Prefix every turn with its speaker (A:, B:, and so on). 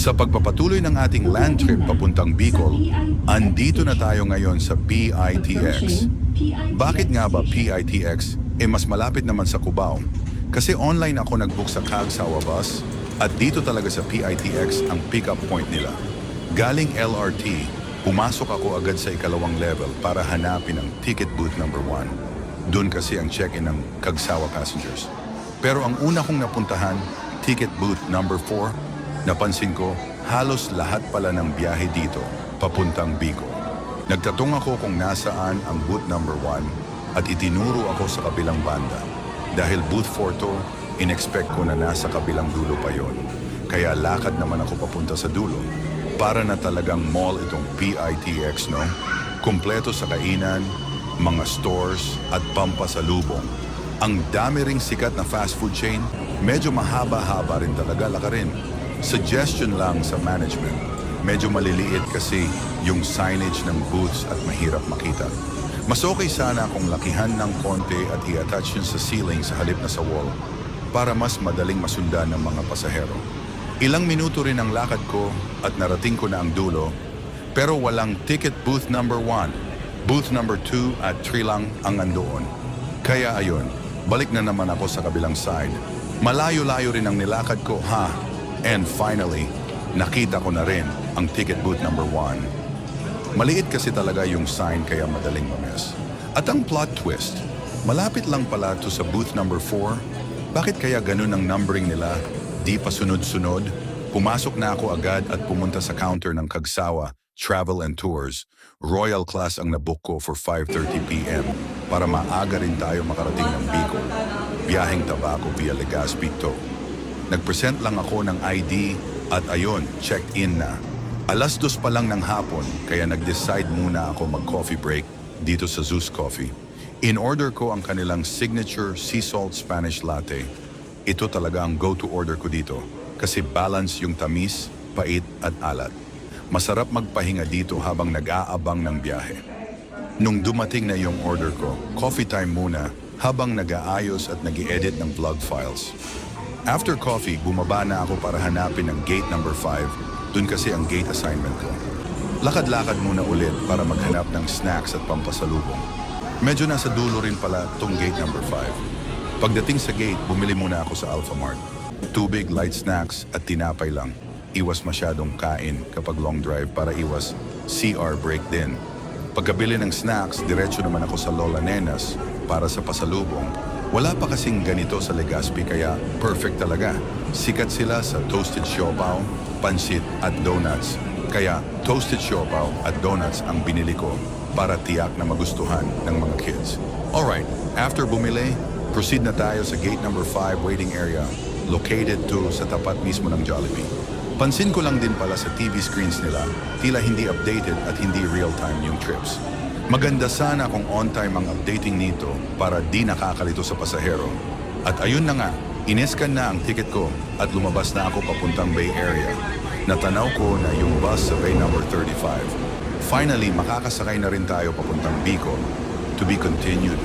A: Sa pagpapatuloy ng ating land trip papuntang Bicol, andito na tayo ngayon sa PITX. Bakit nga ba PITX? Mas malapit naman sa Cubao. Kasi online ako nag-book sa Cagsawa bus at dito talaga sa PITX ang pick-up point nila. Galing LRT, pumasok ako agad sa ikalawang level para hanapin ang ticket booth number 1. Doon kasi ang check-in ng Cagsawa passengers. Pero ang una kong napuntahan, ticket booth number 4, napansin ko, halos lahat pala ng biyahe dito, papuntang Bicol. Nagtatong ako kung nasaan ang booth number 1 at itinuro ako sa kabilang banda. Dahil booth 4 to, in-expect ko na nasa kabilang dulo pa yon. Kaya lakad naman ako papunta sa dulo. Para na talagang mall itong PITX, no? Kumpleto sa kainan, mga stores at pampasalubong. Ang dami ring sikat na fast food chain, medyo mahaba-haba rin talaga lakarin. Suggestion lang sa management, medyo maliliit kasi yung signage ng booths at mahirap makita. Mas okay sana kung lakihan ng konti at i-attach yun sa ceiling sa halip na sa wall para mas madaling masundan ng mga pasahero. Ilang minuto rin ang lakad ko at narating ko na ang dulo, pero walang ticket booth number 1. Booth number 2 at 3 lang ang andoon. Kaya ayun, balik na naman ako sa kabilang side. Malayo-layo rin ang nilakad ko, ha? And finally, nakita ko na rin ang ticket booth number 1. Maliit kasi talaga yung sign kaya madaling ma-miss. At ang plot twist, malapit lang pala to sa booth number 4. Bakit kaya ganun ang numbering nila? Di pa sunod-sunod? Pumasok na ako agad at pumunta sa counter ng Cagsawa Travel and Tours. Royal class ang nabook ko for 5:30 p.m. para maaga rin tayo makarating ng Bicol. Biyaheng Tabaco via Legazpi to. Nag-present lang ako ng ID at ayun, checked in na. 2:00 pa lang ng hapon kaya nag-decide muna ako mag-coffee break dito sa Zeus Coffee. In-order ko ang kanilang signature sea salt Spanish latte. Ito talaga ang go-to order ko dito kasi balance yung tamis, pait at alat. Masarap magpahinga dito habang nag-aabang ng biyahe. Nung dumating na yung order ko, coffee time muna habang nag-aayos at nag-i-edit ng vlog files. After coffee, bumaba na ako para hanapin ang gate number 5. Dun kasi ang gate assignment ko. Lakad-lakad muna ulit para maghanap ng snacks at pampasalubong. Medyo nasa dulo rin pala tong gate number 5. Pagdating sa gate, bumili muna ako sa Alphamart. Tubig, light snacks at tinapay lang. Iwas masyadong kain kapag long drive para iwas CR break din. Pagkabili ng snacks, diretso naman ako sa Lola Nenas para sa pasalubong. Wala pa kasing ganito sa Legazpi kaya perfect talaga. Sikat sila sa toasted siopaw, pansit at donuts. Kaya toasted siopaw at donuts ang binili ko para tiyak na magustuhan ng mga kids. Alright, after bumili, proceed na tayo sa gate number 5 waiting area located to sa tapat mismo ng Jollibee. Pansin ko lang din pala sa TV screens nila, tila hindi updated at hindi real-time yung trips. Maganda sana kung on-time ang updating nito para di nakakalito sa pasahero. At ayun na nga, inescan na ang ticket ko at lumabas na ako papuntang Bay Area. Natanaw ko na yung bus sa Bay number 35. Finally, makakasakay na rin tayo papuntang Bicol. To be continued.